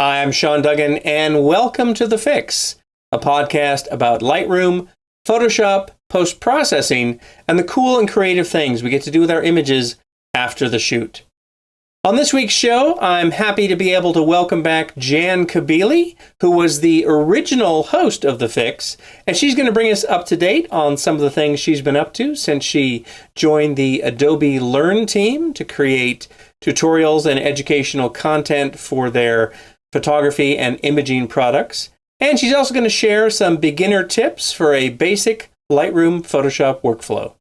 Hi, I'm Seán Duggan, and welcome to TheFIX, a podcast about Lightroom, Photoshop, post-processing, and the cool and creative things we get to do with our images after the shoot. On this week's show, I'm happy to be able to welcome back Jan Kabili, who was the original host of TheFIX, and she's going to bring us up to date on some of the things she's been up to since she joined the Adobe Learn team to create tutorials and educational content for their photography and imaging products. And she's also going to share some beginner tips for a basic Lightroom Photoshop workflow.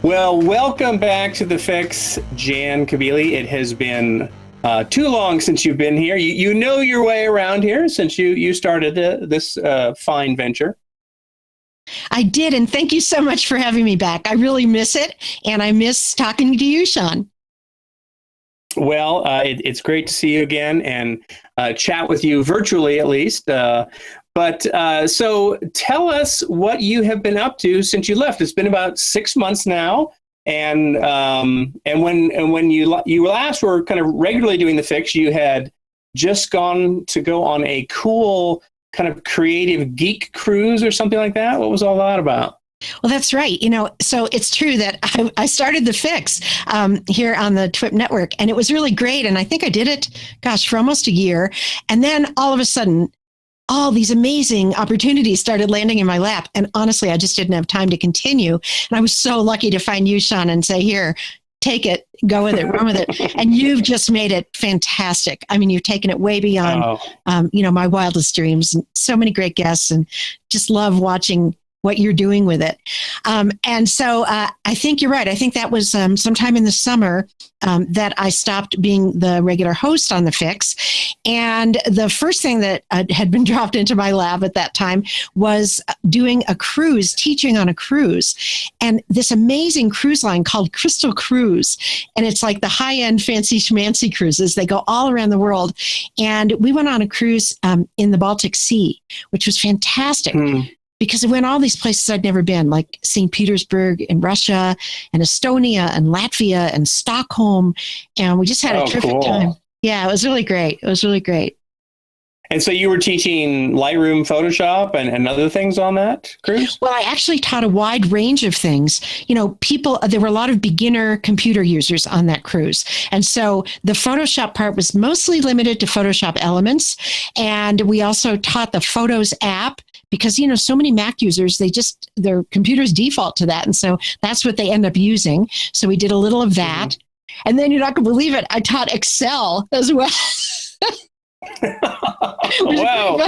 Well, welcome back to TheFIX, Jan Kabili. It has been too long since you've been here. You know your way around here since you started this fine venture. I did, and thank you so much for having me back. I really miss it, and I miss talking to you, Seán. Well, it's great to see you again and chat with you virtually, at least. So tell us what you have been up to since you left. It's been about 6 months now. And when you last were kind of regularly doing TheFIX, you had just go on a cool kind of creative geek cruise or something like that. What was all that about? Well, that's right. So it's true that I started TheFIX here on the TWiP network, and it was really great. And I think I did it, for almost a year. And then all of a sudden, all these amazing opportunities started landing in my lap. And honestly, I just didn't have time to continue. And I was so lucky to find you, Seán, and say, here, take it, go with it, run with it. And you've just made it fantastic. I mean, you've taken it way beyond, my wildest dreams, and so many great guests, and just love watching what you're doing with it. And so I think you're right. I think that was sometime in the summer that I stopped being the regular host on TheFIX. And the first thing that had been dropped into my lab at that time was doing a cruise, teaching on a cruise. And this amazing cruise line called Crystal Cruise. And it's like the high-end fancy schmancy cruises. They go all around the world. And we went on a cruise in the Baltic Sea, which was fantastic. Because it went all these places I'd never been, like St. Petersburg in Russia and Estonia and Latvia and Stockholm. And we just had a terrific time. Yeah, it was really great. It was really great. And so you were teaching Lightroom, Photoshop, and other things on that cruise? Well, I actually taught a wide range of things. There were a lot of beginner computer users on that cruise. And so the Photoshop part was mostly limited to Photoshop Elements. And we also taught the Photos app because, so many Mac users, their computers default to that. And so that's what they end up using. So we did a little of that. And then you're not going to believe it, I taught Excel as well. Wow.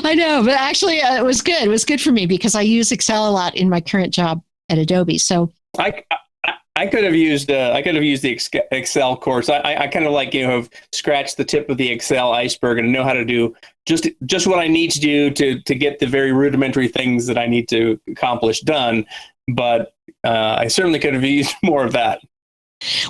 I know, but actually it was good. It was good for me because I use Excel a lot in my current job at Adobe. So I could have used the Excel course. I kind of have scratched the tip of the Excel iceberg and know how to do just what I need to do to get the very rudimentary things that I need to accomplish done. But I certainly could have used more of that.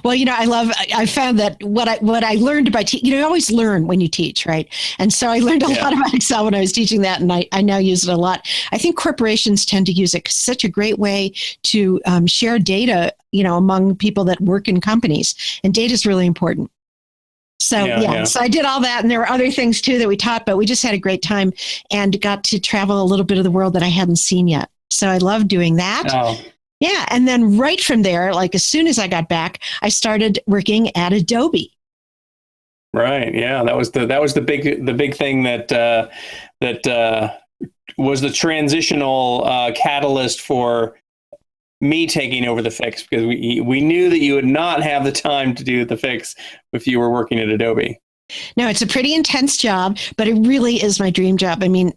Well, I found that what I learned by you always learn when you teach, right? And so I learned a lot about Excel when I was teaching that, and I now use it a lot. I think corporations tend to use it 'cause it's such a great way to share data, among people that work in companies, and data is really important. So, so I did all that, and there were other things too that we taught, but we just had a great time and got to travel a little bit of the world that I hadn't seen yet. So I love doing that. Oh. Yeah. And then right from there, as soon as I got back, I started working at Adobe. Right. Yeah. That was the big thing that was the transitional catalyst for me taking over TheFIX, because we knew that you would not have the time to do TheFIX if you were working at Adobe. No, it's a pretty intense job, but it really is my dream job. I mean,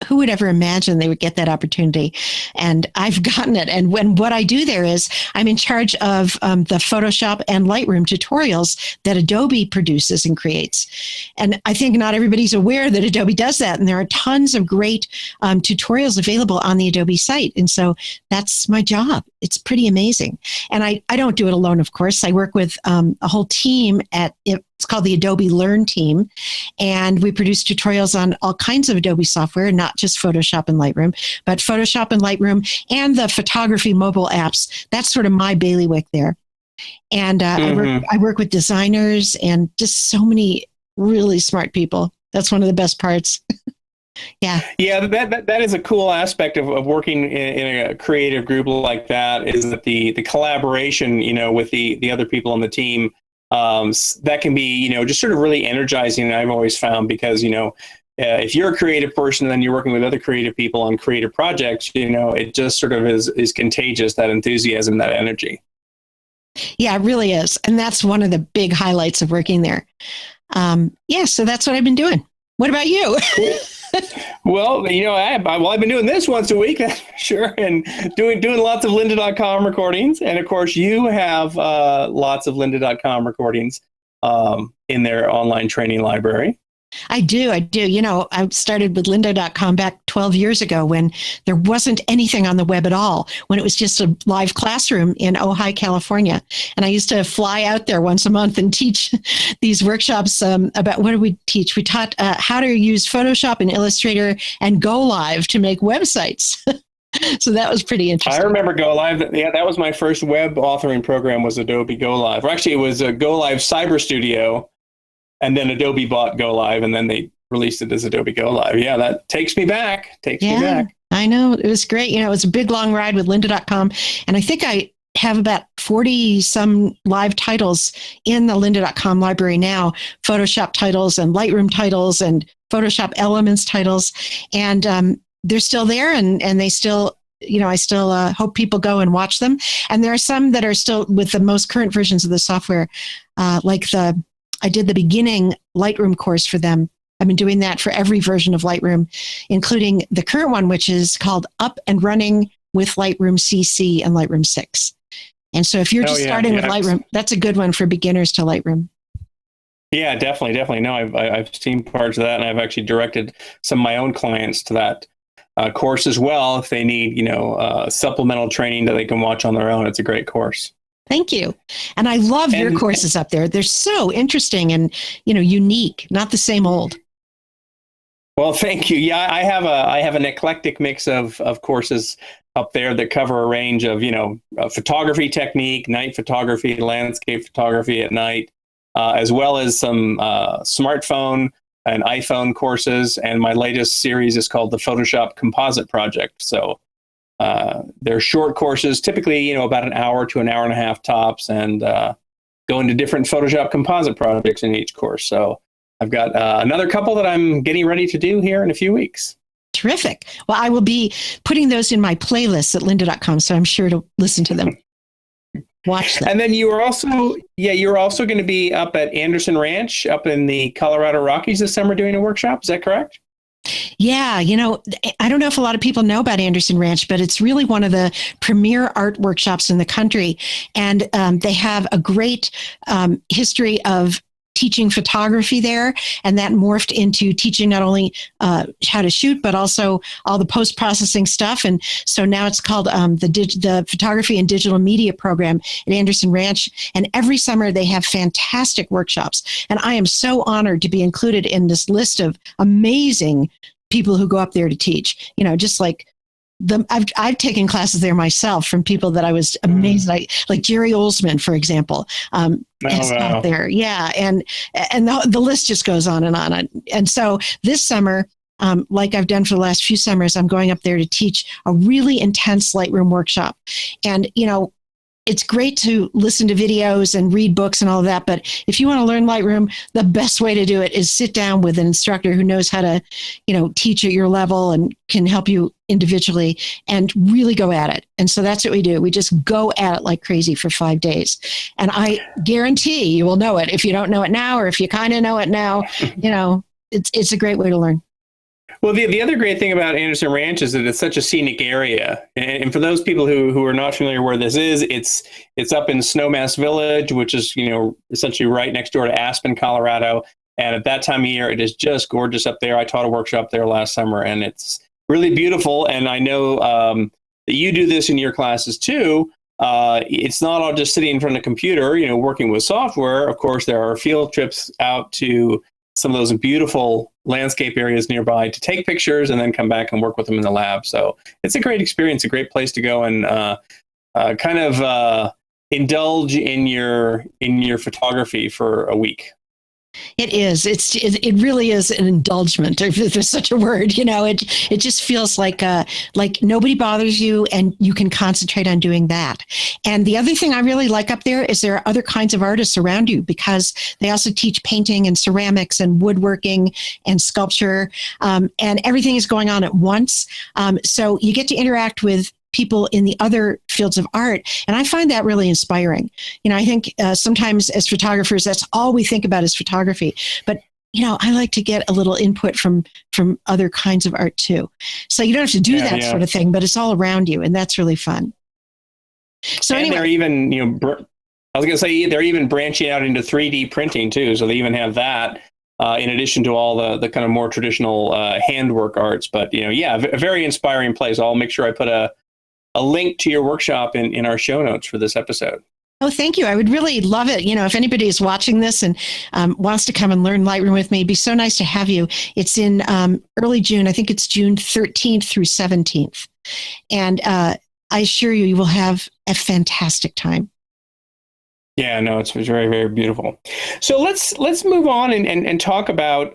who would ever imagine they would get that opportunity? And I've gotten it. And what I do there is I'm in charge of the Photoshop and Lightroom tutorials that Adobe produces and creates. And I think not everybody's aware that Adobe does that. And there are tons of great tutorials available on the Adobe site. And so that's my job. It's pretty amazing. And I don't do it alone, of course. I work with a whole team at It's called the Adobe Learn team. And we produce tutorials on all kinds of Adobe software, not just Photoshop and Lightroom, but Photoshop and Lightroom and the photography mobile apps. That's sort of my bailiwick there. And I work with designers and just so many really smart people. That's one of the best parts. Yeah. Yeah, that is a cool aspect of working in a creative group like that, is that the collaboration, with the other people on the team, that can be, just sort of really energizing. I've always found, because, if you're a creative person and then you're working with other creative people on creative projects, it just sort of is contagious, that enthusiasm, that energy. Yeah, it really is. And that's one of the big highlights of working there. So that's what I've been doing. What about you? Well, I've been doing this once a week, that's for sure, and doing lots of lynda.com recordings. And of course, you have lots of lynda.com recordings in their online training library. I do. I started with lynda.com back 12 years ago when there wasn't anything on the web at all, when it was just a live classroom in Ojai, California. And I used to fly out there once a month and teach these workshops about, what did we teach? We taught how to use Photoshop and Illustrator and Go Live to make websites. So that was pretty interesting. I remember Go Live. Yeah, that was my first web authoring program, was Adobe Go Live. Or actually, it was a Go Live Cyber Studio. And then Adobe bought Go Live, and then they released it as Adobe Go Live. Yeah, that takes me back. Me back. I know. It was great. It was a big, long ride with lynda.com. And I think I have about 40 some live titles in the lynda.com library now, Photoshop titles and Lightroom titles and Photoshop Elements titles. And they're still there, and they still, I still hope people go and watch them. And there are some that are still with the most current versions of the software, I did the beginning Lightroom course for them. I've been doing that for every version of Lightroom, including the current one, which is called Up and Running with Lightroom CC and Lightroom 6. And so if you're starting with Lightroom, that's a good one for beginners to Lightroom. Yeah, definitely. No, I've seen parts of that, and I've actually directed some of my own clients to that course as well. If they need, supplemental training that they can watch on their own, it's a great course. Thank you. And I love your courses up there. They're so interesting and, unique, not the same old. Well, thank you. Yeah, I have an eclectic mix of courses up there that cover a range of, photography technique, night photography, landscape photography at night, as well as some smartphone and iPhone courses. And my latest series is called the Photoshop Composite Project. So they're short courses, typically, about an hour to an hour and a half tops, and go into different Photoshop composite projects in each course. So I've got another couple that I'm getting ready to do here in a few weeks. Terrific. Well, I will be putting those in my playlists at lynda.com, so I'm sure to listen to them. Watch them. And then you were also going to be up at Anderson Ranch up in the Colorado Rockies this summer doing a workshop. Is that correct? Yeah, I don't know if a lot of people know about Anderson Ranch, but it's really one of the premier art workshops in the country. And they have a great history of teaching photography there, and that morphed into teaching not only how to shoot, but also all the post-processing stuff. And so now it's called the Photography and Digital Media Program at Anderson Ranch. And every summer they have fantastic workshops. And I am so honored to be included in this list of amazing people who go up there to teach. Just like I've taken classes there myself from people that I was amazed, like Jerry Olsman, for example, has taught there. Yeah, and the list just goes on and on. And so this summer, like I've done for the last few summers, I'm going up there to teach a really intense Lightroom workshop. And it's great to listen to videos and read books and all of that, but if you want to learn Lightroom, the best way to do it is sit down with an instructor who knows how to, teach at your level and can help you individually and really go at it. And so that's what we do. We just go at it like crazy for 5 days. And I guarantee you will know it if you don't know it now, or if you kind of know it now, it's a great way to learn. Well, the other great thing about Anderson Ranch is that it's such a scenic area. And for those people who are not familiar where this is, it's up in Snowmass Village, which is, essentially right next door to Aspen, Colorado. And at that time of year, it is just gorgeous up there. I taught a workshop there last summer, and it's really beautiful. And I know that you do this in your classes too. it's not all just sitting in front of a computer, working with software. Of course, there are field trips out to some of those beautiful landscape areas nearby to take pictures and then come back and work with them in the lab. So it's a great experience, a great place to go and kind of indulge in your photography for a week. It is. It really is an indulgence, if there's such a word. It just feels like nobody bothers you, and you can concentrate on doing that. And the other thing I really like up there is there are other kinds of artists around you, because they also teach painting and ceramics and woodworking and sculpture, and everything is going on at once. So you get to interact with people in the other fields of art. And I find that really inspiring. I think sometimes as photographers, that's all we think about is photography. But, I like to get a little input from other kinds of art too. So you don't have to do that sort of thing, but it's all around you. And that's really fun. So anyway, they're even, I was going to say, they're even branching out into 3D printing too. So they even have that in addition to all the kind of more traditional handwork arts. But, a very inspiring place. I'll make sure I put a link to your workshop in our show notes for this episode. Oh, thank you. I would really love it. If anybody is watching this and wants to come and learn Lightroom with me, it'd be so nice to have you. It's in early June. I think it's June 13th through 17th. And I assure you, you will have a fantastic time. Yeah, no, it's very, very beautiful. So let's move on and talk about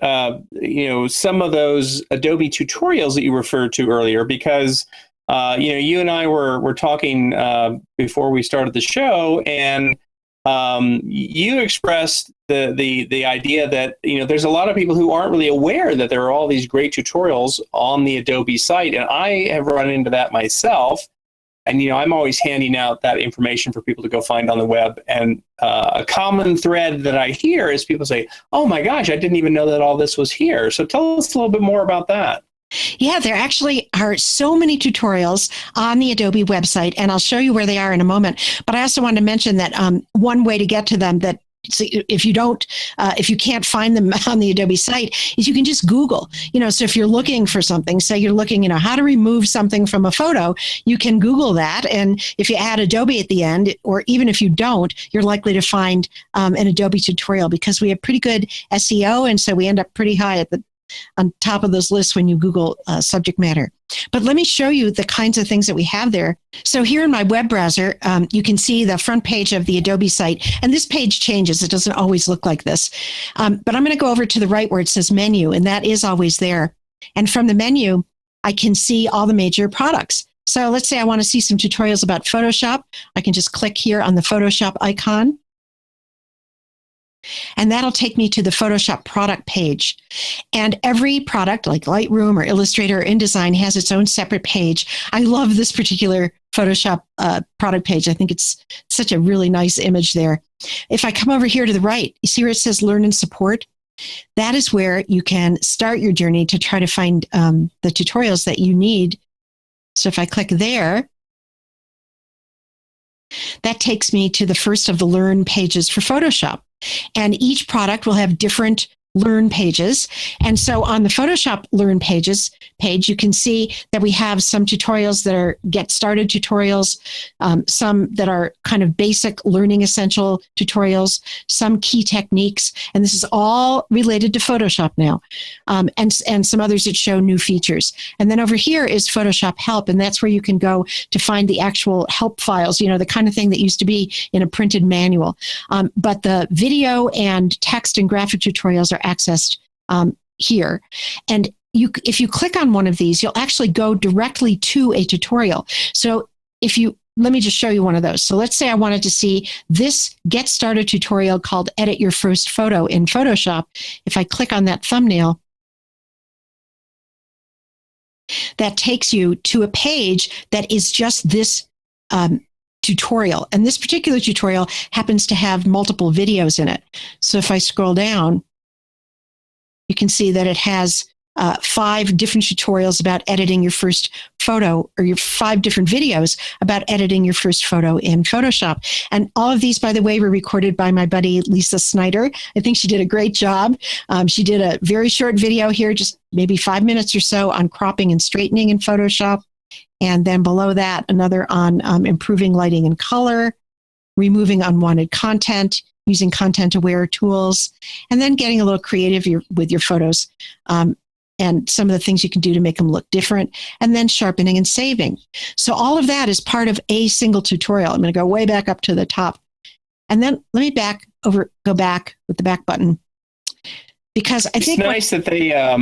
some of those Adobe tutorials that you referred to earlier, because you and I were talking before we started the show, and you expressed the idea that there's a lot of people who aren't really aware that there are all these great tutorials on the Adobe site, and I have run into that myself. And I'm always handing out that information for people to go find on the web. And a common thread that I hear is people say, "Oh my gosh, I didn't even know that all this was here." So tell us a little bit more about that. Yeah, there actually are so many tutorials on the Adobe website, and I'll show you where they are in a moment. But I also wanted to mention that one way to get to them, that if you can't find them on the Adobe site, is you can just Google. So if you're looking for something, say you're looking, how to remove something from a photo, you can Google that. And if you add Adobe at the end, or even if you don't, you're likely to find an Adobe tutorial, because we have pretty good SEO, and so we end up pretty high on top of those lists when you Google subject matter. But let me show you the kinds of things that we have there. So here in my web browser, you can see the front page of the Adobe site. And this page changes. It doesn't always look like this. But I'm going to go over to the right where it says menu, and that is always there. And from the menu, I can see all the major products. So let's say I want to see some tutorials about Photoshop. I can just click here on the Photoshop icon. And that'll take me to the Photoshop product page. And every product, like Lightroom or Illustrator or InDesign, has its own separate page. I love this particular Photoshop product page. I think it's such a really nice image there. If I come over here to the right, you see where it says Learn and Support? That is where you can start your journey to try to find the tutorials that you need. So if I click there, that takes me to the first of the Learn pages for Photoshop. And each product will have different Learn pages. And so on the Photoshop Learn page, you can see that we have some tutorials that are get started tutorials, some that are kind of basic learning essential tutorials, some key techniques. And this is all related to Photoshop now. And some others that show new features. And then over here is Photoshop Help. And that's where you can go to find the actual help files, the kind of thing that used to be in a printed manual. But the video and text and graphic tutorials are accessed here. And if you click on one of these, you'll actually go directly to a tutorial. So let me just show you one of those. So let's say I wanted to see this Get Started tutorial called Edit Your First Photo in Photoshop. If I click on that thumbnail, that takes you to a page that is just this tutorial. And this particular tutorial happens to have multiple videos in it. So if I scroll down, you can see that it has 5 different tutorials about editing your first photo, or your 5 different videos about editing your first photo in Photoshop. And all of these, by the way, were recorded by my buddy, Lisa Snyder. I think she did a great job. She did a very short video here, just maybe 5 minutes or so, on cropping and straightening in Photoshop. And then below that, another on improving lighting and color, removing unwanted content, using content-aware tools, and then getting a little creative with your photos and some of the things you can do to make them look different, and then sharpening and saving. So all of that is part of a single tutorial. I'm going to go way back up to the top. And then let me go back with the back button. Because I think it's nice that they, I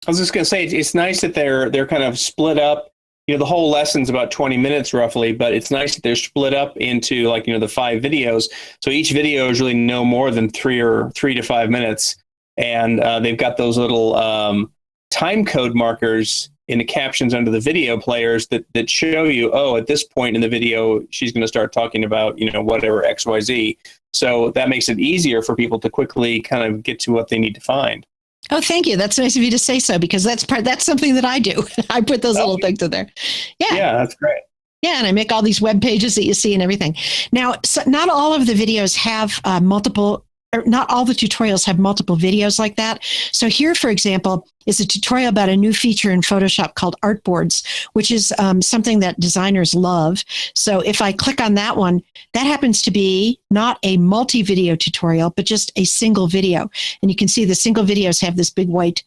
was just going to say, it's nice that they're kind of split up. You know, the whole lesson's about 20 minutes roughly, but it's nice that they're split up into, like, you know, the 5 videos. So each video is really no more than 3 to 5 minutes. And they've got those little time code markers in the captions under the video players that show you, oh, at this point in the video, she's going to start talking about, you know, whatever XYZ. So that makes it easier for people to quickly kind of get to what they need to find. Oh, thank you. That's nice of you to say so, because that's something that I do. I put those little things in there. Yeah, that's great. Yeah, and I make all these web pages that you see and everything. Now, so not all of the videos have not all the tutorials have multiple videos like that. So here, for example, is a tutorial about a new feature in Photoshop called artboards, which is something that designers love. So if I click on that one, that happens to be not a multi-video tutorial, but just a single video. And you can see the single videos have this big white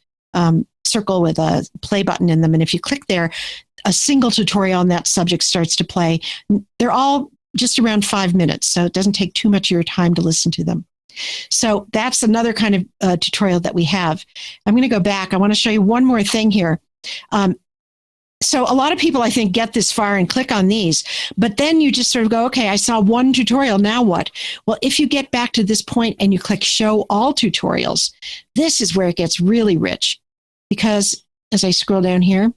circle with a play button in them. And if you click there, a single tutorial on that subject starts to play. They're all just around 5 minutes, so it doesn't take too much of your time to listen to them. So that's another kind of tutorial that we have. I'm going to go back. I want to show you one more thing here. So a lot of people, I think, get this far and click on these, but then you just sort of go, okay, I saw one tutorial, now what? Well, if you get back to this point and you click show all tutorials, this is where it gets really rich, because as I scroll down here,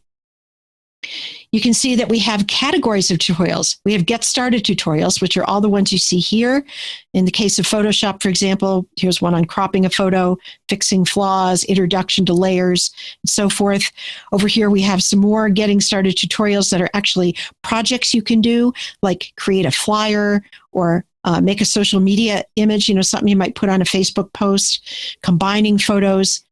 you can see that we have categories of tutorials. We have get started tutorials, which are all the ones you see here. In the case of Photoshop, for example, here's one on cropping a photo, fixing flaws, introduction to layers, and so forth. Over here, we have some more getting started tutorials that are actually projects you can do, like create a flyer or make a social media image, something you might put on a Facebook post, combining photos.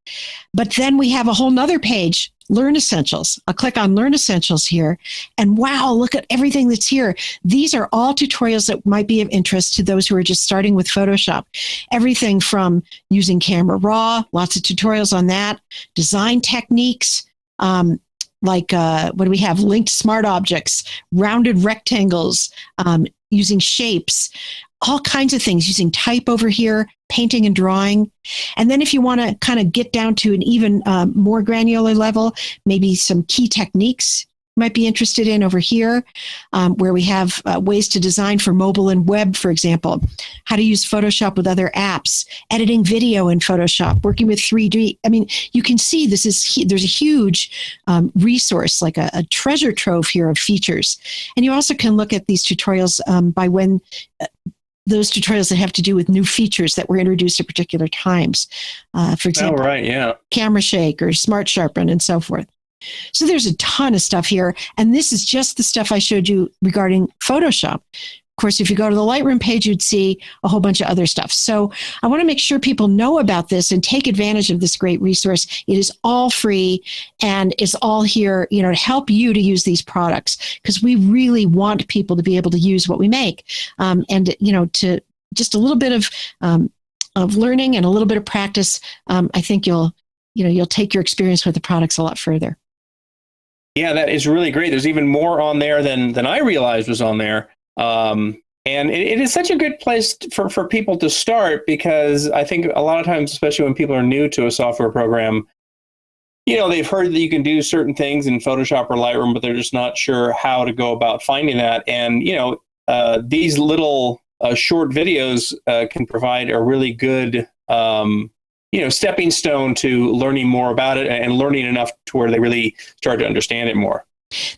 But then we have a whole nother page, Learn Essentials. I'll click on Learn Essentials here, and wow, look at everything that's here. These are all tutorials that might be of interest to those who are just starting with Photoshop. Everything from using Camera Raw, lots of tutorials on that, design techniques, like what do we have? Linked smart objects, rounded rectangles, using shapes, all kinds of things, using type over here, painting and drawing. And then if you want to kind of get down to an even more granular level, maybe some key techniques you might be interested in over here, where we have ways to design for mobile and web, for example, how to use Photoshop with other apps, editing video in Photoshop, working with 3D. I mean, you can see there's a huge resource, like a treasure trove here of features. And you also can look at these tutorials by when those tutorials that have to do with new features that were introduced at particular times. For example, camera shake or smart sharpen and so forth. So there's a ton of stuff here. And this is just the stuff I showed you regarding Photoshop. Of course, if you go to the Lightroom page, you'd see a whole bunch of other stuff. So I want to make sure people know about this and take advantage of this great resource. It is all free and it's all here, to help you to use these products, because we really want people to be able to use what we make. And to just a little bit of learning and a little bit of practice, I think you'll take your experience with the products a lot further. Yeah, that is really great. There's even more on there than I realized was on there. And it is such a good place for people to start, because I think a lot of times, especially when people are new to a software program, they've heard that you can do certain things in Photoshop or Lightroom, but they're just not sure how to go about finding that. And, these little short videos can provide a really good, stepping stone to learning more about it and learning enough to where they really start to understand it more.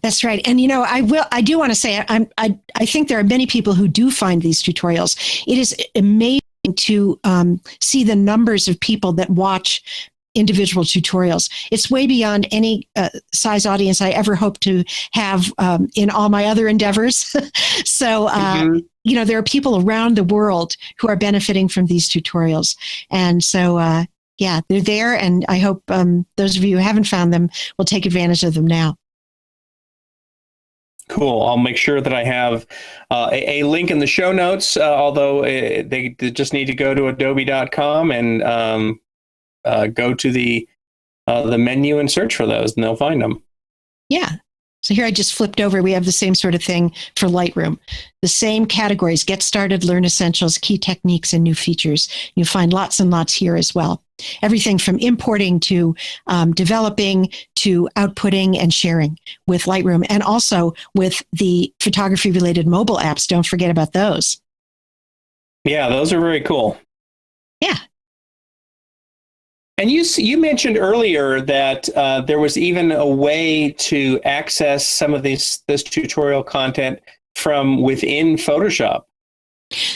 That's right. And, I do want to say, I think there are many people who do find these tutorials. It is amazing to see the numbers of people that watch individual tutorials. It's way beyond any size audience I ever hope to have in all my other endeavors. So, there are people around the world who are benefiting from these tutorials. And so, they're there. And I hope those of you who haven't found them will take advantage of them now. Cool. I'll make sure that I have a link in the show notes, although they just need to go to adobe.com and go to the menu and search for those, and they'll find them. Yeah. So here I just flipped over. We have the same sort of thing for Lightroom. The same categories: get started, learn essentials, key techniques, and new features. You'll find lots and lots here as well. Everything from importing to developing to outputting and sharing with Lightroom, and also with the photography related mobile apps. Don't forget about those. Yeah, those are very cool. Yeah. And you mentioned earlier that there was even a way to access some of this tutorial content from within Photoshop.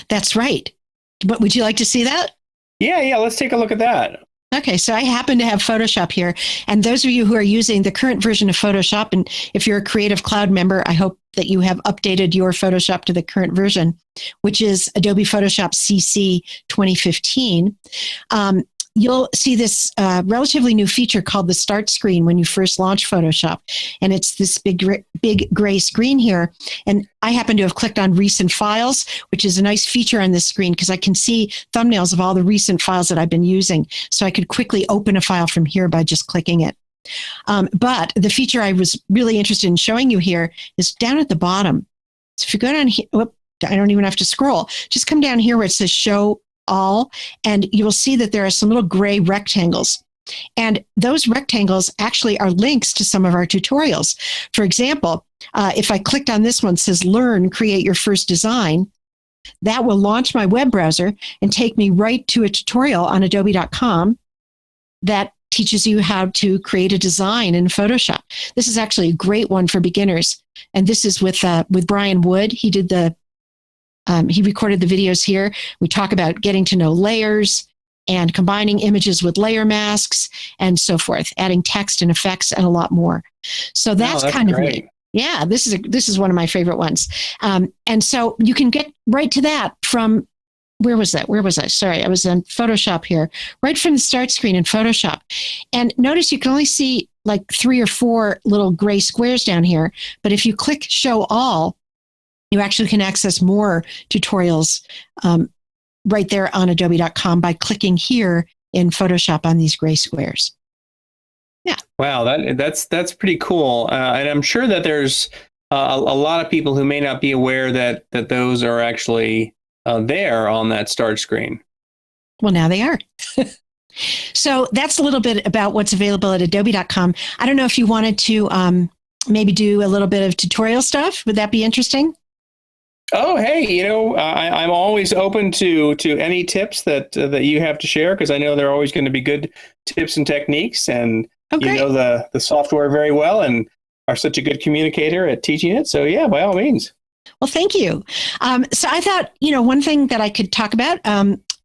That's right. But would you like to see that? Yeah, let's take a look at that. Okay, so I happen to have Photoshop here. And those of you who are using the current version of Photoshop, and if you're a Creative Cloud member, I hope that you have updated your Photoshop to the current version, which is Adobe Photoshop CC 2015. You'll see this relatively new feature called the Start Screen when you first launch Photoshop. And it's this big gray screen here. And I happen to have clicked on Recent Files, which is a nice feature on this screen because I can see thumbnails of all the recent files that I've been using. So I could quickly open a file from here by just clicking it. But the feature I was really interested in showing you here is down at the bottom. So if you go down here, I don't even have to scroll. Just come down here where it says Show All, and you will see that there are some little gray rectangles. And those rectangles actually are links to some of our tutorials. For example, if I clicked on this one, it says Learn, Create Your First Design. That will launch my web browser and take me right to a tutorial on adobe.com that teaches you how to create a design in Photoshop. This is actually a great one for beginners. And this is with Brian Wood. He did he recorded the videos here. We talk about getting to know layers and combining images with layer masks and so forth, adding text and effects and a lot more. So that's kind of neat. Yeah, this is one of my favorite ones. And so you can get right to that from, where was I? Sorry, I was in Photoshop here, right from the start screen in Photoshop. And notice you can only see like 3 or 4 little gray squares down here. But if you click Show All, you actually can access more tutorials right there on adobe.com by clicking here in Photoshop on these gray squares. Yeah. Wow, that's pretty cool. And I'm sure that there's a lot of people who may not be aware that those are actually there on that start screen. Well, now they are. So that's a little bit about what's available at adobe.com. I don't know if you wanted to maybe do a little bit of tutorial stuff. Would that be interesting? Oh, hey, I'm always open to any tips that you have to share, because I know there are always going to be good tips and techniques, and you know the software very well and are such a good communicator at teaching it. So yeah, by all means. Well, thank you. So I thought, one thing that I could talk about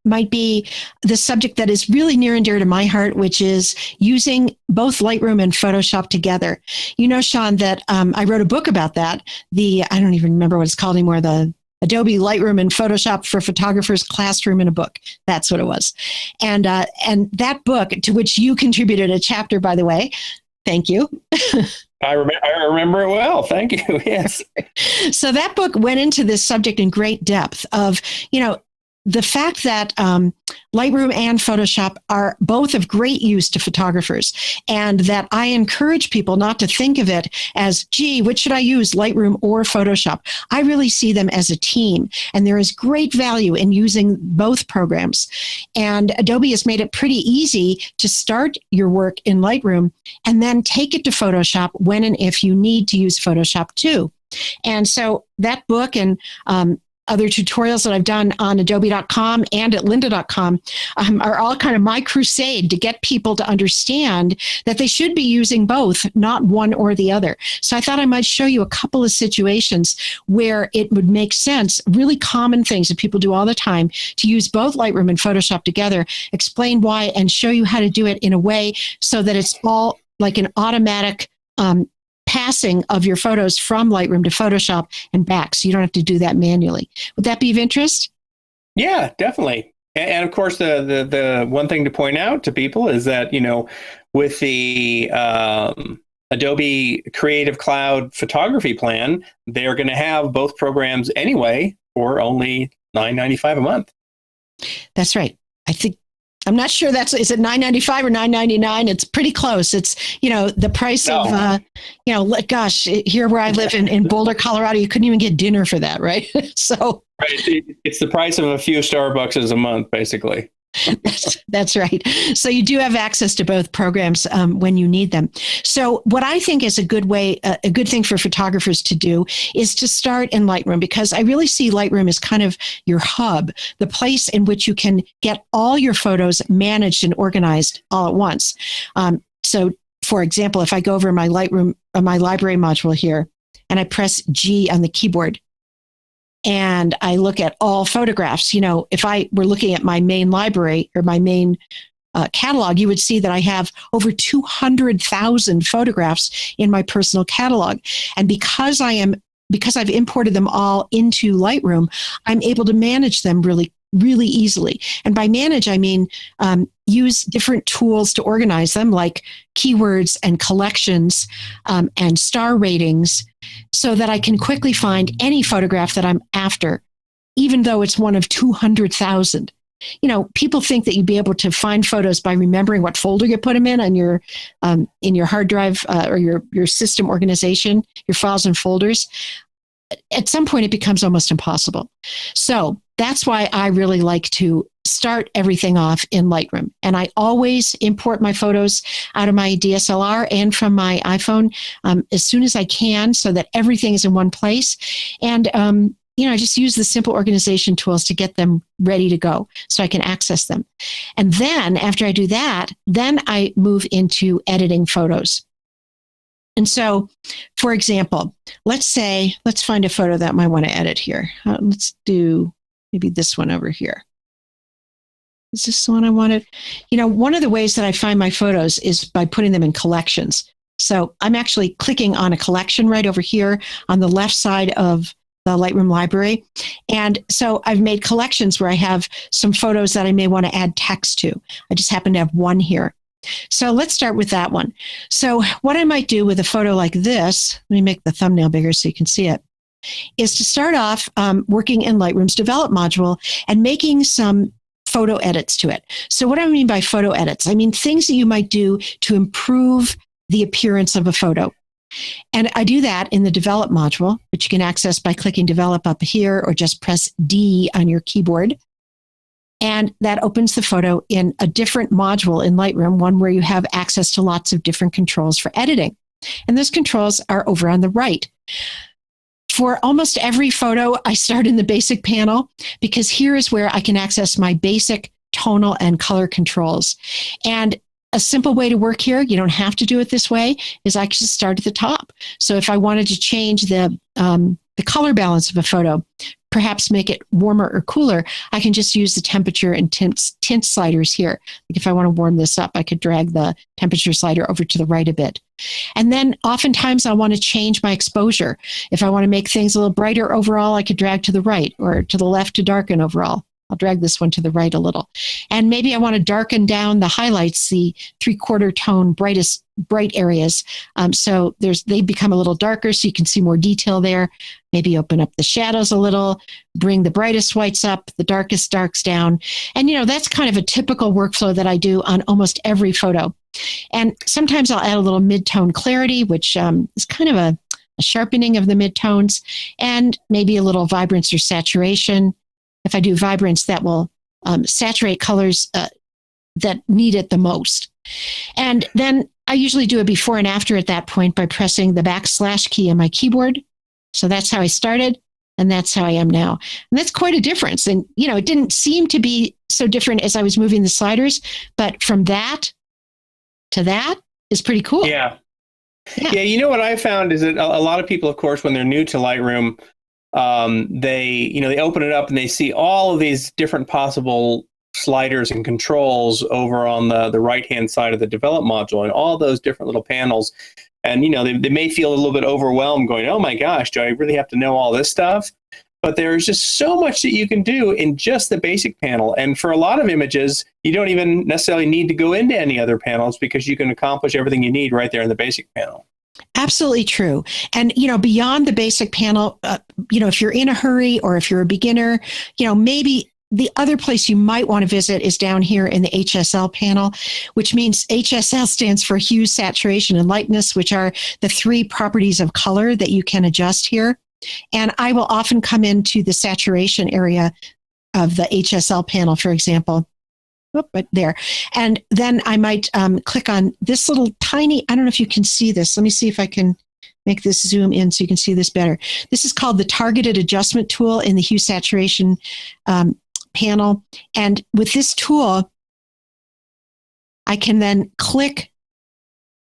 might be the subject that is really near and dear to my heart, which is using both Lightroom and Photoshop together. You know, Seán, that I wrote a book about that. I don't even remember what it's called anymore, the Adobe Lightroom and Photoshop for Photographers Classroom in a Book. That's what it was. And that book, to which you contributed a chapter, by the way, thank you. I remember it well. Thank you. Yes. So that book went into this subject in great depth of, the fact that Lightroom and Photoshop are both of great use to photographers, and that I encourage people not to think of it as, gee, which should I use, Lightroom or Photoshop? I really see them as a team, and there is great value in using both programs. And Adobe has made it pretty easy to start your work in Lightroom and then take it to Photoshop when and if you need to use Photoshop too. And so that book and other tutorials that I've done on adobe.com and at lynda.com are all kind of my crusade to get people to understand that they should be using both, not one or the other. So I thought I might show you a couple of situations where it would make sense, really common things that people do all the time, to use both Lightroom and Photoshop together, explain why, and show you how to do it in a way so that it's all like an automatic passing of your photos from Lightroom to Photoshop and back, so you don't have to do that manually. Would that be of interest? Yeah, definitely. And of course, the one thing to point out to people is that, with the Adobe Creative Cloud photography plan, they're going to have both programs anyway for only $9.95 a month. That's right. I think I'm not sure is it $9.95 or $9.99? It's pretty close. It's, the price of, gosh, here where I live in Boulder, Colorado, you couldn't even get dinner for that, right? So right, it's the price of a few Starbucks a month, basically. That's right. So you do have access to both programs when you need them. So what I think is a good thing for photographers to do is to start in Lightroom, because I really see Lightroom as kind of your hub, the place in which you can get all your photos managed and organized all at once. So for example, if I go over my Lightroom, my library module here, and I press G on the keyboard, and I look at all photographs, if I were looking at my main library or my main catalog, you would see that I have over 200,000 photographs in my personal catalog. And because I've imported them all into Lightroom, I'm able to manage them really, really easily. And by manage, I mean use different tools to organize them, like keywords and collections and star ratings, so that I can quickly find any photograph that I'm after, even though it's one of 200,000. People think that you'd be able to find photos by remembering what folder you put them in on your hard drive or your system organization, your files and folders. At some point, it becomes almost impossible. So that's why I really like to start everything off in Lightroom. And I always import my photos out of my DSLR and from my iPhone as soon as I can, so that everything is in one place. And, I just use the simple organization tools to get them ready to go so I can access them. And then after I do that, then I move into editing photos. And so, for example, let's find a photo that I might want to edit here. Let's do maybe this one over here. Is this the one I wanted? One of the ways that I find my photos is by putting them in collections. So I'm actually clicking on a collection right over here on the left side of the Lightroom library. And so I've made collections where I have some photos that I may want to add text to. I just happen to have one here. So let's start with that one. So what I might do with a photo like this, let me make the thumbnail bigger so you can see it, is to start off working in Lightroom's Develop module and making some photo edits to it. So what do I mean by photo edits? I mean things that you might do to improve the appearance of a photo. And I do that in the Develop module, which you can access by clicking Develop up here or just press D on your keyboard. And that opens the photo in a different module in Lightroom, one where you have access to lots of different controls for editing. And those controls are over on the right. For almost every photo, I start in the basic panel, because here is where I can access my basic tonal and color controls. And a simple way to work here, you don't have to do it this way, is I can just start at the top. So if I wanted to change the color balance of a photo, perhaps make it warmer or cooler, I can just use the temperature and tint sliders here. Like if I want to warm this up, I could drag the temperature slider over to the right a bit. And then oftentimes I want to change my exposure. If I want to make things a little brighter overall, I could drag to the right, or to the left to darken overall. I'll drag this one to the right a little. And maybe I want to darken down the highlights, the 3/4 tone bright areas. So they become a little darker so you can see more detail there. Maybe open up the shadows a little, bring the brightest whites up, the darkest darks down. And, that's kind of a typical workflow that I do on almost every photo. And sometimes I'll add a little mid-tone clarity, which is kind of a sharpening of the mid-tones, and maybe a little vibrance or saturation. If I do vibrance, that will saturate colors that need it the most. And then I usually do a before and after at that point by pressing the / key on my keyboard. So that's how I started, and that's how I am now. And that's quite a difference. And, it didn't seem to be so different as I was moving the sliders, but from that to that is pretty cool. Yeah. What I found is that a lot of people, of course, when they're new to Lightroom, they open it up and they see all of these different possible sliders and controls over on the right-hand side of the Develop module, and all those different little panels. And, they may feel a little bit overwhelmed going, oh my gosh, do I really have to know all this stuff? But there's just so much that you can do in just the basic panel. And for a lot of images, you don't even necessarily need to go into any other panels, because you can accomplish everything you need right there in the basic panel. Absolutely true. And, beyond the basic panel, if you're in a hurry or if you're a beginner, maybe the other place you might want to visit is down here in the HSL panel, which means HSL stands for hue, saturation, and lightness, which are the three properties of color that you can adjust here. And I will often come into the saturation area of the HSL panel, for example. But there. And then I might click on this little tiny, I don't know if you can see this. Let me see if I can make this zoom in so you can see this better. This is called the targeted adjustment tool in the hue saturation panel. And with this tool, I can then click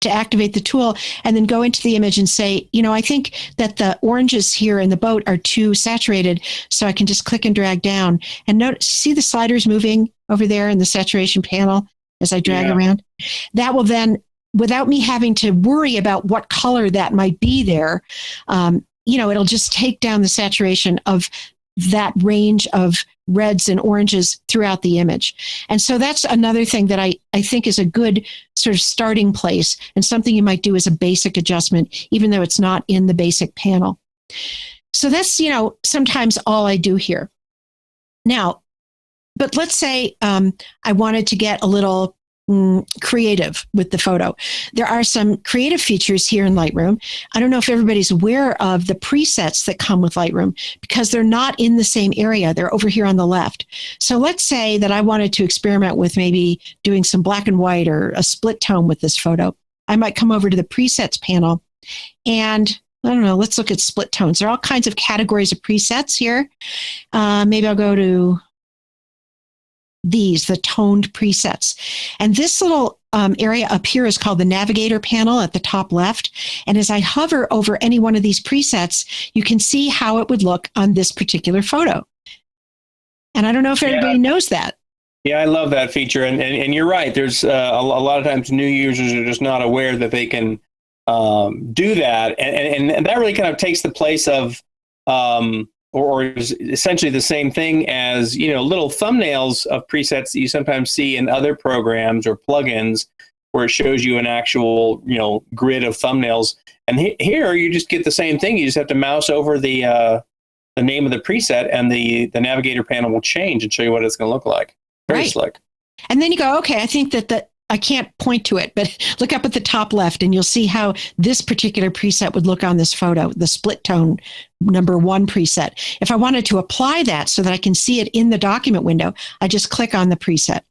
to activate the tool and then go into the image and say, I think that the oranges here in the boat are too saturated. So I can just click and drag down and notice, see the sliders moving over there in the saturation panel as I drag around. That will then, without me having to worry about what color that might be there, it'll just take down the saturation of that range of reds and oranges throughout the image. And so that's another thing that I think is a good sort of starting place and something you might do as a basic adjustment, even though it's not in the basic panel. So that's, sometimes all I do here. Now, but let's say I wanted to get a little creative with the photo. There are some creative features here in Lightroom. I don't know if everybody's aware of the presets that come with Lightroom because they're not in the same area. They're over here on the left. So let's say that I wanted to experiment with maybe doing some black and white or a split tone with this photo. I might come over to the presets panel and I don't know, let's look at split tones. There are all kinds of categories of presets here. Maybe I'll go to the toned presets. And this little area up here is called the navigator panel at the top left. And as I hover over any one of these presets, you can see how it would look on this particular photo. And I don't know if everybody knows that. Yeah, I love that feature. And you're right. There's a lot of times new users are just not aware that they can do that. And that really kind of takes the place of or is essentially the same thing as, little thumbnails of presets that you sometimes see in other programs or plugins where it shows you an actual, grid of thumbnails. And here you just get the same thing. You just have to mouse over the name of the preset and the navigator panel will change and show you what it's going to look like. Very slick. And then you go, okay, I think that I can't point to it, but look up at the top left and you'll see how this particular preset would look on this photo, the split tone number 1 preset. If I wanted to apply that so that I can see it in the document window, I just click on the preset.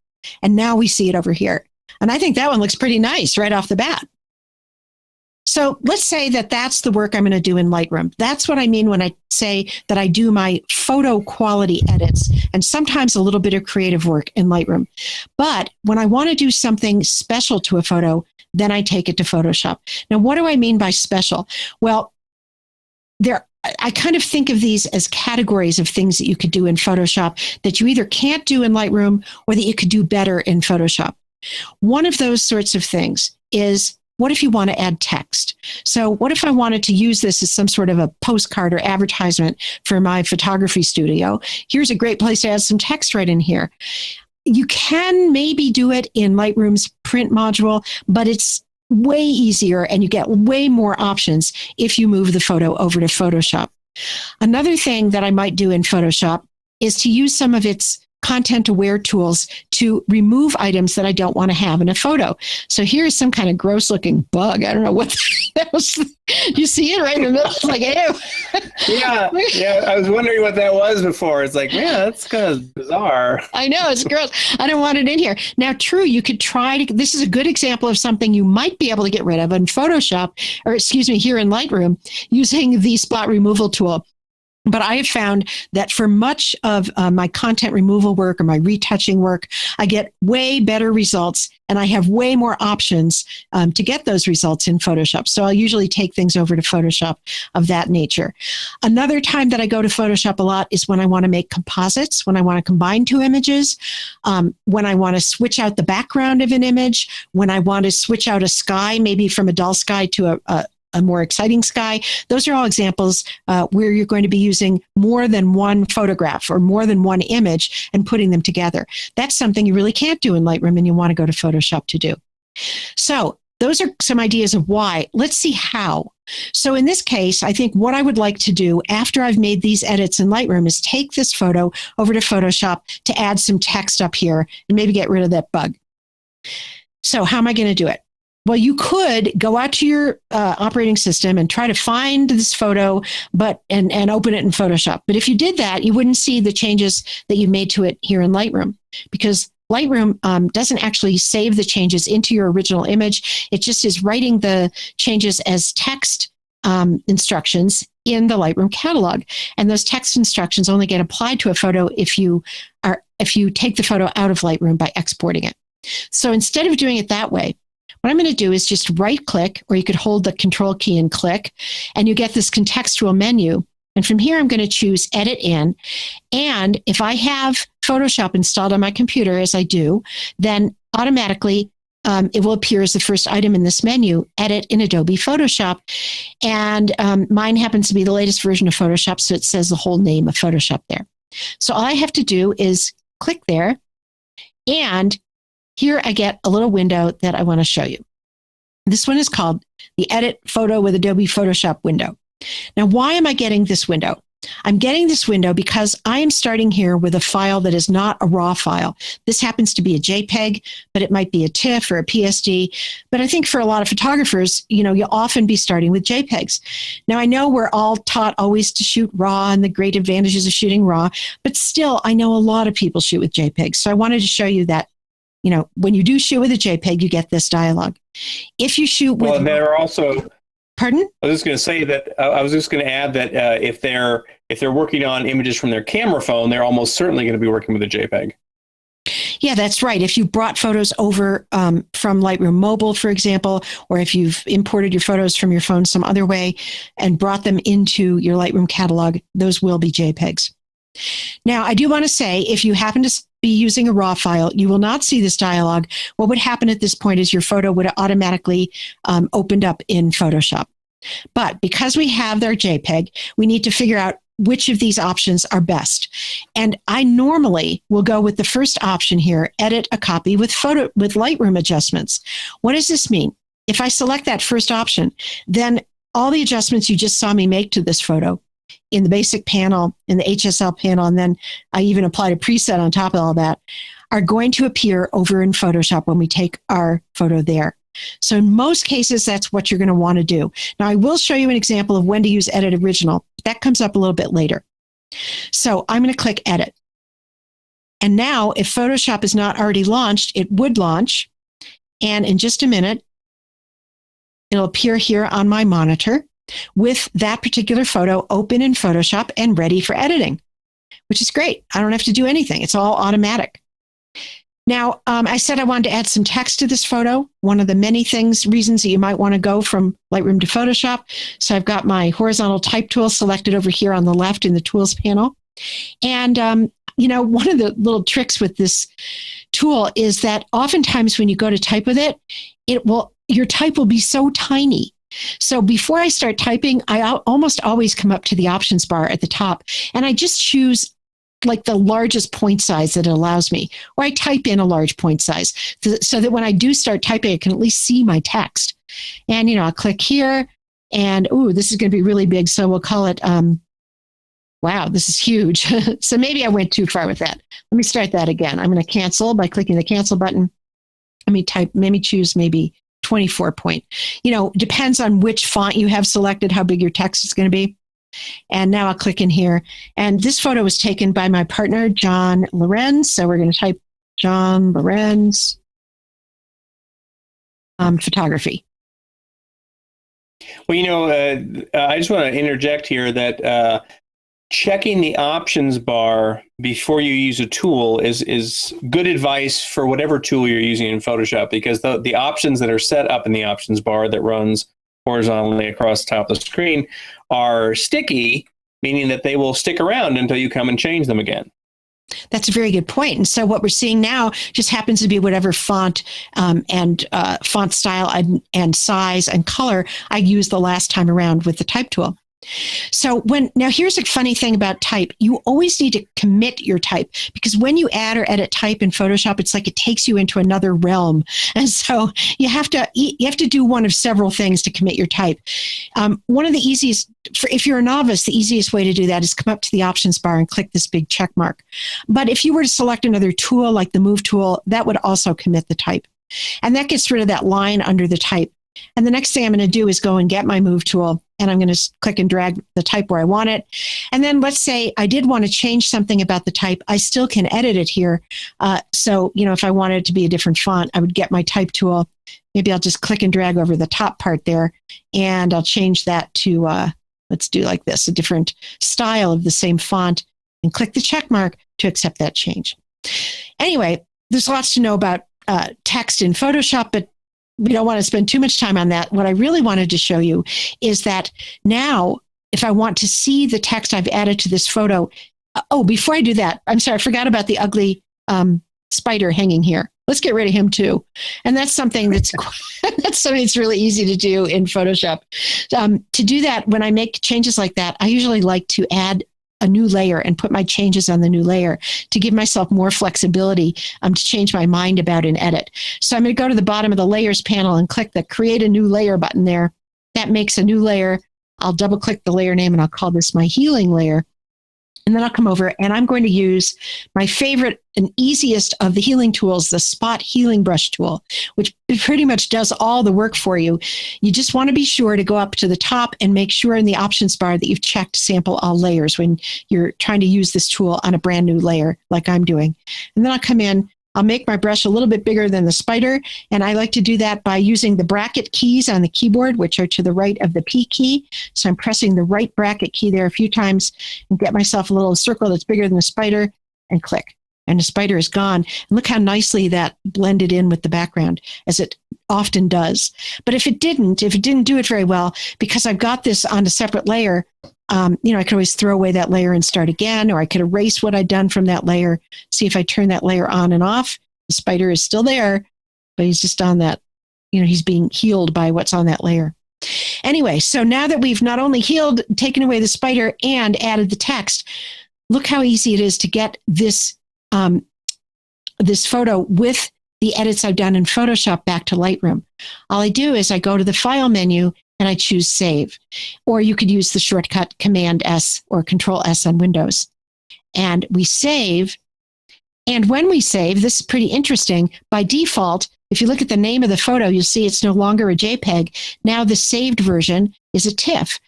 And now we see it over here. And I think that one looks pretty nice right off the bat. So let's say that that's the work I'm going to do in Lightroom. That's what I mean when I say that I do my photo quality edits and sometimes a little bit of creative work in Lightroom. But when I want to do something special to a photo, then I take it to Photoshop. Now, what do I mean by special? Well, I kind of think of these as categories of things that you could do in Photoshop that you either can't do in Lightroom or that you could do better in Photoshop. One of those sorts of things is, what if you want to add text? So what if I wanted to use this as some sort of a postcard or advertisement for my photography studio? Here's a great place to add some text right in here. You can maybe do it in Lightroom's print module, but it's way easier and you get way more options if you move the photo over to Photoshop. Another thing that I might do in Photoshop is to use some of its content-aware tools to remove items that I don't want to have in a photo. So here's some kind of gross-looking bug. I don't know what that was. You see it right in the middle? It's like, ew. Yeah. I was wondering what that was before. It's like, yeah, that's kind of bizarre. I know, it's gross. I don't want it in here. Now, true, you could try to, this is a good example of something you might be able to get rid of in Photoshop, or excuse me, here in Lightroom, using the spot removal tool. But I have found that for much of my content removal work or my retouching work, I get way better results and I have way more options to get those results in Photoshop. So I'll usually take things over to Photoshop of that nature. Another time that I go to Photoshop a lot is when I want to make composites, when I want to combine 2 images, when I want to switch out the background of an image, when I want to switch out a sky, maybe from a dull sky to a more exciting sky. Those are all examples where you're going to be using more than one photograph or more than one image and putting them together. That's something you really can't do in Lightroom and you want to go to Photoshop to do. So those are some ideas of why. Let's see how. So in this case, I think what I would like to do after I've made these edits in Lightroom is take this photo over to Photoshop to add some text up here and maybe get rid of that bug. So how am I going to do it? Well, you could go out to your operating system and try to find this photo, and open it in Photoshop. But if you did that, you wouldn't see the changes that you made to it here in Lightroom, because Lightroom doesn't actually save the changes into your original image. It just is writing the changes as text instructions in the Lightroom catalog. And those text instructions only get applied to a photo if you take the photo out of Lightroom by exporting it. So instead of doing it that way, what I'm going to do is just right click, or you could hold the control key and click, and you get this contextual menu. And from here, I'm going to choose Edit In. And if I have Photoshop installed on my computer, as I do, then automatically it will appear as the first item in this menu, Edit in Adobe Photoshop. And mine happens to be the latest version of Photoshop, so it says the whole name of Photoshop there. So all I have to do is click there, and here I get a little window that I want to show you. This one is called the Edit Photo with Adobe Photoshop window. Now, why am I getting this window? I'm getting this window because I am starting here with a file that is not a RAW file. This happens to be a JPEG, but it might be a TIFF or a PSD. But I think for a lot of photographers, you'll often be starting with JPEGs. Now, I know we're all taught always to shoot RAW and the great advantages of shooting RAW, but still, I know a lot of people shoot with JPEGs. So I wanted to show you that, when you do shoot with a JPEG, you get this dialog. If you shoot with... Well, and there are also... Pardon? I was just going to say that I was just going to add that if they're working on images from their camera phone, they're almost certainly going to be working with a JPEG. Yeah, that's right. If you brought photos over from Lightroom Mobile, for example, or if you've imported your photos from your phone some other way and brought them into your Lightroom catalog, those will be JPEGs. Now, I do want to say, if you happen to be using a RAW file, you will not see this dialog. What would happen at this point is your photo would have automatically opened up in Photoshop. But because we have their JPEG, we need to figure out which of these options are best. And I normally will go with the first option here, edit a copy with Lightroom adjustments. What does this mean? If I select that first option, then all the adjustments you just saw me make to this photo in the basic panel, in the HSL panel, and then I even applied a preset on top of all that, are going to appear over in Photoshop when we take our photo there. So in most cases, that's what you're going to want to do. Now, I will show you an example of when to use Edit Original. That comes up a little bit later. So I'm going to click Edit. And now, if Photoshop is not already launched, it would launch. And in just a minute, it'll appear here on my monitor with that particular photo open in Photoshop and ready for editing, which is great. I don't have to do anything. It's all automatic. Now, I said I wanted to add some text to this photo. One of the many reasons that you might want to go from Lightroom to Photoshop. So I've got my horizontal type tool selected over here on the left in the tools panel. And, one of the little tricks with this tool is that oftentimes when you go to type with it, your type will be so tiny. So before I start typing, I almost always come up to the options bar at the top, and I just choose like the largest point size that it allows me, or I type in a large point size so that when I do start typing, I can at least see my text. And, I'll click here, and, this is going to be really big. So we'll call it, wow, this is huge. So maybe I went too far with that. Let me start that again. I'm going to cancel by clicking the cancel button. Let me choose 24 point. Depends on which font you have selected, how big your text is going to be. And now I'll click in here. And this photo was taken by my partner, John Lorenz. So we're going to type John Lorenz photography. Well, I just want to interject here that checking the options bar before you use a tool is good advice for whatever tool you're using in Photoshop, because the options that are set up in the options bar that runs horizontally across the top of the screen are sticky, meaning that they will stick around until you come and change them again. That's a very good point. And so what we're seeing now just happens to be whatever font and font style and size and color I used the last time around with the type tool. So now here's a funny thing about type. You always need to commit your type, because when you add or edit type in Photoshop, it's like it takes you into another realm. And so you have to do one of several things to commit your type. One of the easiest, if you're a novice, the easiest way to do that is come up to the options bar and click this big check mark. But if you were to select another tool like the move tool, that would also commit the type. And that gets rid of that line under the type. And the next thing I'm going to do is go and get my move tool, and I'm going to click and drag the type where I want it. And then let's say I did want to change something about the type. I still can edit it here. So, if I wanted it to be a different font, I would get my type tool. Maybe I'll just click and drag over the top part there, and I'll change that to, let's do like this, a different style of the same font, and click the check mark to accept that change. Anyway, there's lots to know about text in Photoshop, but we don't want to spend too much time on that. What I really wanted to show you is that now, if I want to see the text I've added to this photo, before I do that, I'm sorry, I forgot about the ugly spider hanging here. Let's get rid of him too. And that's something that's really easy to do in Photoshop. To do that, when I make changes like that, I usually like to add a new layer and put my changes on the new layer to give myself more flexibility to change my mind about an edit. So I'm going to go to the bottom of the layers panel and click the create a new layer button there. That makes a new layer. I'll double click the layer name and I'll call this my healing layer. And then I'll come over and I'm going to use my favorite and easiest of the healing tools, the Spot Healing Brush tool, which pretty much does all the work for you. You just want to be sure to go up to the top and make sure in the options bar that you've checked sample all layers when you're trying to use this tool on a brand new layer like I'm doing. And then I'll come in. I'll make my brush a little bit bigger than the spider, and I like to do that by using the bracket keys on the keyboard, which are to the right of the P key. So I'm pressing the right bracket key there a few times and get myself a little circle that's bigger than the spider and click. And the spider is gone. And look how nicely that blended in with the background, as it often does. But if it didn't do it very well, because I've got this on a separate layer, I could always throw away that layer and start again, or I could erase what I'd done from that layer. See if I turn that layer on and off. The spider is still there, but he's just on that, he's being healed by what's on that layer. Anyway, so now that we've not only healed, taken away the spider, and added the text, look how easy it is to get this photo with the edits I've done in Photoshop back to Lightroom. All I do is I go to the File menu and I choose Save. Or you could use the shortcut Command S or Control S on Windows. And we save. And when we save, this is pretty interesting. By default, if you look at the name of the photo, you'll see it's no longer a JPEG. Now the saved version is a TIFF.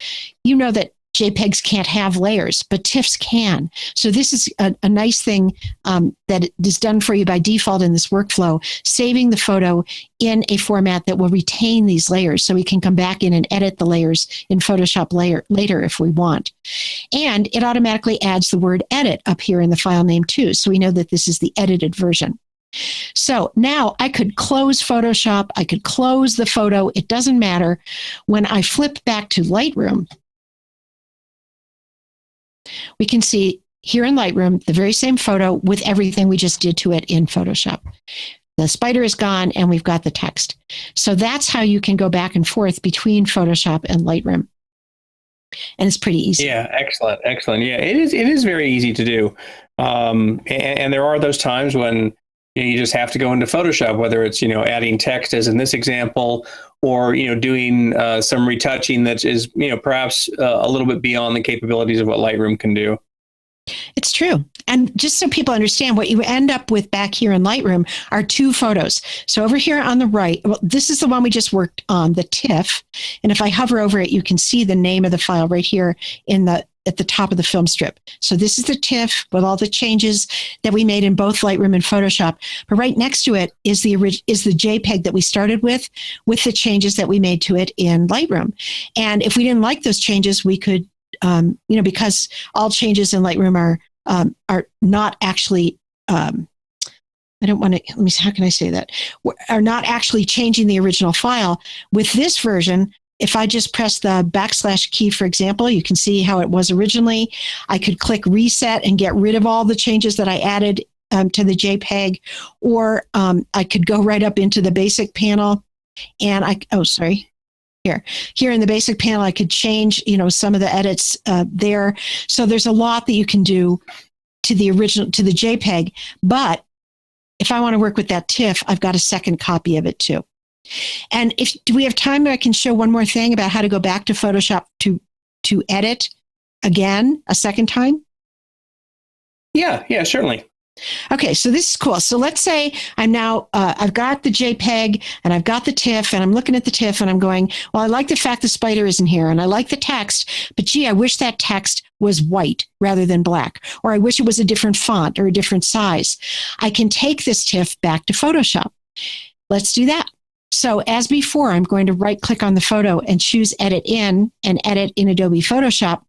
You know that JPEGs can't have layers, but TIFFs can. So this is a nice thing that is done for you by default in this workflow, saving the photo in a format that will retain these layers so we can come back in and edit the layers in Photoshop later if we want. And it automatically adds the word edit up here in the file name too, so we know that this is the edited version. So now I could close Photoshop, I could close the photo, it doesn't matter. When I flip back to Lightroom, we can see here in Lightroom the very same photo with everything we just did to it in Photoshop. The spider is gone and we've got the text. So that's how you can go back and forth between Photoshop and Lightroom. And it's pretty easy. Yeah, excellent. Yeah, it is very easy to do. And there are those times when you just have to go into Photoshop, whether it's, adding text as in this example, or, doing some retouching that is, perhaps a little bit beyond the capabilities of what Lightroom can do. It's true. And just so people understand, what you end up with back here in Lightroom are two photos. So over here on the right, well, this is the one we just worked on, the TIFF. And if I hover over it, you can see the name of the file right here at the top of the film strip. So this is the TIFF with all the changes that we made in both Lightroom and Photoshop. But right next to it is the JPEG that we started with the changes that we made to it in Lightroom. And if we didn't like those changes, we could, because all changes in Lightroom are not actually, I don't want to, let me see, how can I say that? Are not actually changing the original file. With this version, if I just press the / key, for example, you can see how it was originally. I could click reset and get rid of all the changes that I added to the JPEG, or I could go right up into the basic panel and here Here in the basic panel, I could change, some of the edits there. So there's a lot that you can do to the original, to the JPEG. But if I want to work with that TIFF, I've got a second copy of it too. And do we have time that I can show one more thing about how to go back to Photoshop to edit again a second time? Yeah, certainly. Okay, so this is cool. So let's say I'm now, I've got the JPEG and I've got the TIFF and I'm looking at the TIFF and I'm going, well, I like the fact the spider isn't here and I like the text, but gee, I wish that text was white rather than black, or I wish it was a different font or a different size. I can take this TIFF back to Photoshop. Let's do that. So as before, I'm going to right click on the photo and choose Edit In and Edit in Adobe Photoshop.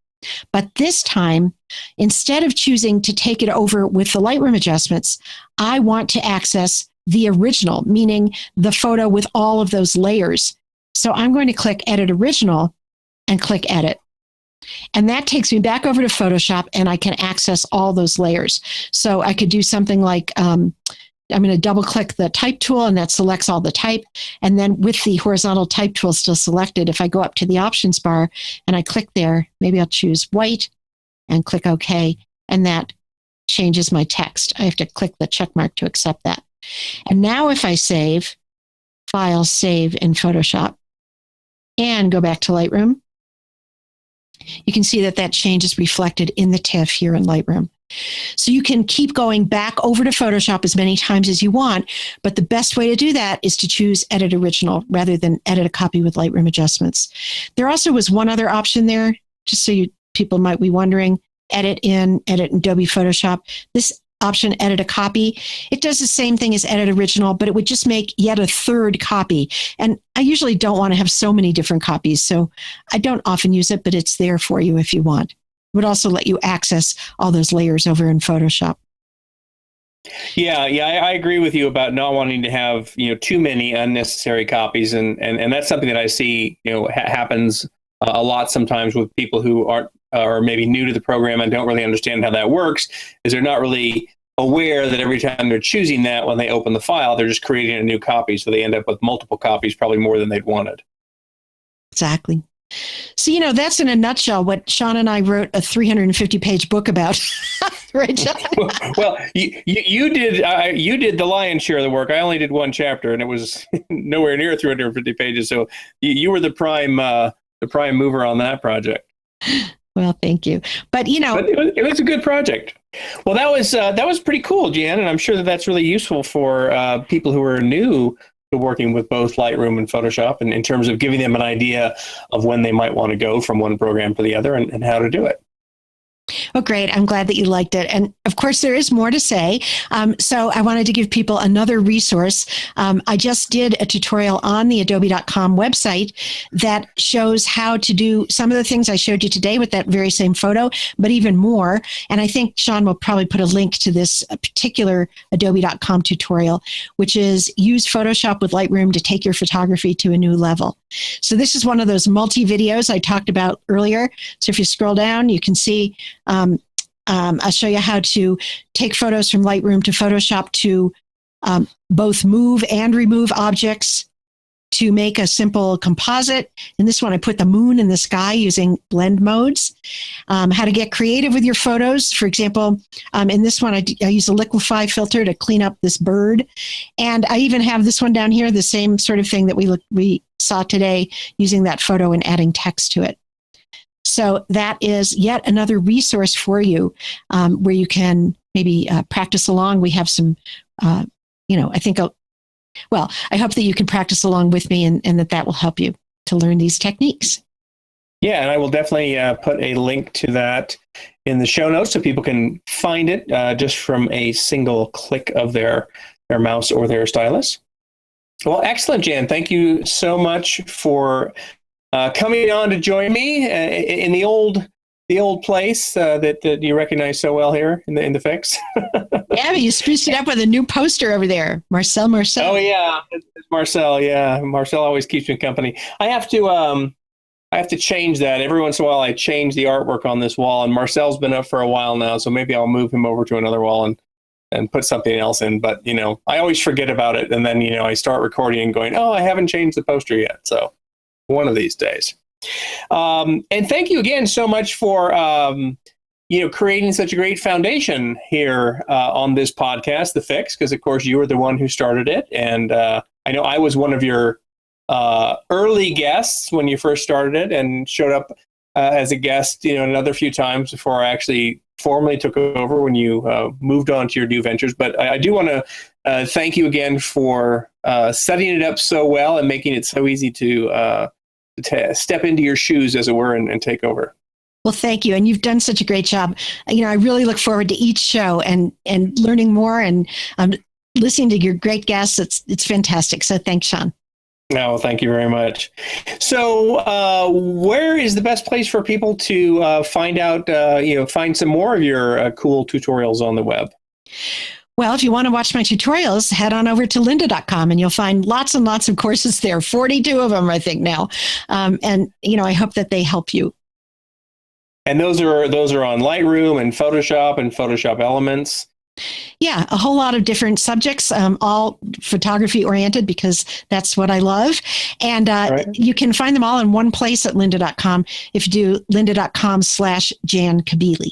But this time, instead of choosing to take it over with the Lightroom adjustments, I want to access the original, meaning the photo with all of those layers. So I'm going to click Edit Original and click Edit. And that takes me back over to Photoshop and I can access all those layers. So I could do something like, I'm going to double click the type tool and that selects all the type. And then with the horizontal type tool still selected, if I go up to the options bar and I click there, maybe I'll choose white and click OK. And that changes my text. I have to click the check mark to accept that. And now if I save, File, Save in Photoshop and go back to Lightroom, you can see that that change is reflected in the TIFF here in Lightroom. So you can keep going back over to Photoshop as many times as you want, but the best way to do that is to choose Edit Original rather than edit a copy with Lightroom adjustments. There also was one other option there, just so people might be wondering, Edit in Adobe Photoshop. This option, Edit a Copy, it does the same thing as Edit Original, but it would just make yet a third copy. And I usually don't want to have so many different copies, so I don't often use it, but it's there for you if you want. It would also let you access all those layers over in Photoshop. Yeah, I agree with you about not wanting to have too many unnecessary copies, and that's something that I see happens a lot sometimes with people who aren't or maybe new to the program and don't really understand how that works. Is they're not really aware that every time they're choosing that when they open the file, they're just creating a new copy, so they end up with multiple copies, probably more than they'd wanted. Exactly. So, that's in a nutshell what Seán and I wrote a 350-page book about. Right, John? Well, you did the lion's share of the work. I only did one chapter, and it was nowhere near 350 pages. So you were the prime mover on that project. Well, thank you. But it was a good project. Well, that was pretty cool, Jan, and I'm sure that's really useful for people who are new to working with both Lightroom and Photoshop, and in terms of giving them an idea of when they might want to go from one program to the other and how to do it. Oh, great. I'm glad that you liked it. And of course, there is more to say. So I wanted to give people another resource. I just did a tutorial on the adobe.com website that shows how to do some of the things I showed you today with that very same photo, but even more. And I think Seán will probably put a link to this particular adobe.com tutorial, which is use Photoshop with Lightroom to take your photography to a new level. So this is one of those multi-videos I talked about earlier. So if you scroll down, you can see I'll show you how to take photos from Lightroom to Photoshop to both move and remove objects, to make a simple composite. In this one, I put the moon in the sky using blend modes. How to get creative with your photos. For example, in this one, I use a liquify filter to clean up this bird. And I even have this one down here, the same sort of thing that we saw today, using that photo and adding text to it. So that is yet another resource for you where you can maybe practice along. We have some, I hope that you can practice along with me and that will help you to learn these techniques. Yeah, and I will definitely put a link to that in the show notes so people can find it just from a single click of their mouse or their stylus. Well, excellent, Jan. Thank you so much for coming on to join me in the old place that you recognize so well here in the THEFIX. Yeah, but you spruced it up with a new poster over there, Marcel. Oh yeah, it's Marcel. Yeah, Marcel always keeps me company. I have to change that every once in a while. I change the artwork on this wall, and Marcel's been up for a while now, so maybe I'll move him over to another wall and put something else in. But I always forget about it, and then I start recording and going, oh, I haven't changed the poster yet. So one of these days. And thank you again so much for creating such a great foundation here on this podcast, TheFIX, because of course you were the one who started it, and I know I was one of your early guests when you first started it, and showed up as a guest, another few times before I actually formally took over when you moved on to your new ventures. But I do want to thank you again for setting it up so well and making it so easy to step into your shoes, as it were, and take over. Well, thank you. And you've done such a great job. I really look forward to each show and learning more and listening to your great guests. It's fantastic. So thanks, Seán. No, thank you very much. So where is the best place for people to find out, find some more of your cool tutorials on the web? Well, if you want to watch my tutorials, head on over to lynda.com and you'll find lots and lots of courses there, 42 of them, I think now. And I hope that they help you. And those are on Lightroom and Photoshop Elements. Yeah, a whole lot of different subjects, all photography oriented, because that's what I love. And right. You can find them all in one place at lynda.com if you do lynda.com/Jan Kabili.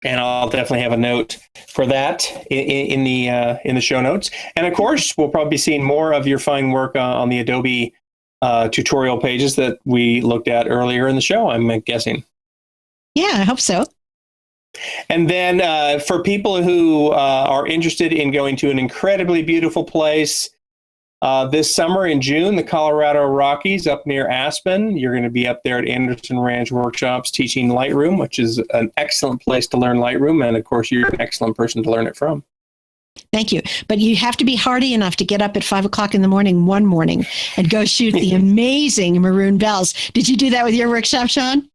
And I'll definitely have a note for that in the show notes. And of course, we'll probably be seeing more of your fine work on the Adobe tutorial pages that we looked at earlier in the show, I'm guessing. Yeah, I hope so. And then for people who are interested in going to an incredibly beautiful place this summer in June, the Colorado Rockies up near Aspen, you're going to be up there at Anderson Ranch Workshops teaching Lightroom, which is an excellent place to learn Lightroom. And of course, you're an excellent person to learn it from. Thank you. But you have to be hardy enough to get up at 5 o'clock in the morning one morning and go shoot the amazing maroon bells. Did you do that with your workshop, Seán?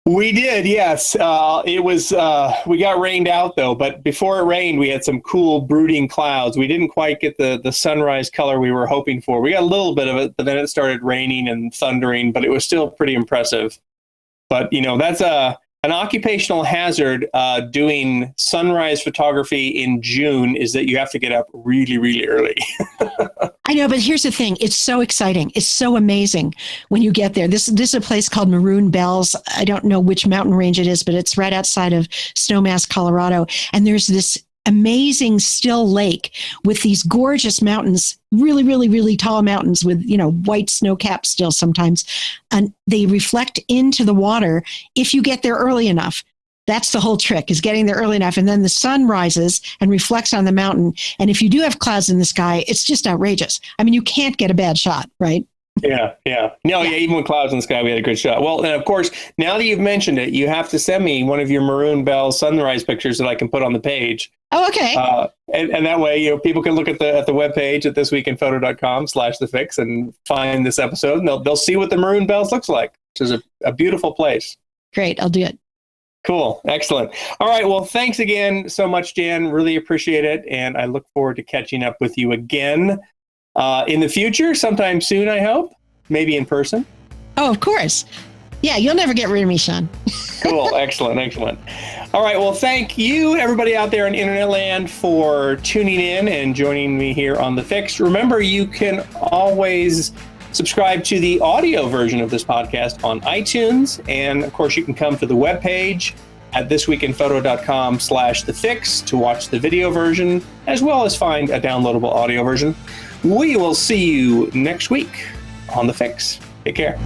We did, yes. It was, we got rained out though, but before it rained, we had some cool brooding clouds. We didn't quite get the sunrise color we were hoping for. We got a little bit of it, but then it started raining and thundering, but it was still pretty impressive. But, that's an occupational hazard doing sunrise photography in June, is that you have to get up really, really early. I know, but here's the thing. It's so exciting. It's so amazing when you get there. This is a place called Maroon Bells. I don't know which mountain range it is, but it's right outside of Snowmass, Colorado. And there's this amazing still lake with these gorgeous mountains, really, really, really tall mountains with, white snow caps still sometimes. And they reflect into the water if you get there early enough. That's the whole trick, is getting there early enough. And then the sun rises and reflects on the mountain. And if you do have clouds in the sky, it's just outrageous. I mean, you can't get a bad shot, right? Yeah. No, yeah, even with clouds in the sky, we had a good shot. Well, and of course, now that you've mentioned it, you have to send me one of your Maroon Bell sunrise pictures that I can put on the page. Oh, okay. And that way, people can look at the webpage at thisweekinphoto.com/TheFIX and find this episode, and they'll see what the Maroon Bells looks like, which is a beautiful place. Great. I'll do it. Cool. Excellent. All right. Well, thanks again so much, Jan. Really appreciate it. And I look forward to catching up with you again in the future, sometime soon, I hope. Maybe in person. Oh, of course. Yeah, you'll never get rid of me, Seán. Cool. Excellent. All right. Well, thank you, everybody out there in Internet land, for tuning in and joining me here on TheFIX. Remember, you can always subscribe to the audio version of this podcast on iTunes. And of course, you can come to the webpage at thisweekinphoto.com/TheFIX to watch the video version, as well as find a downloadable audio version. We will see you next week on TheFIX. Take care.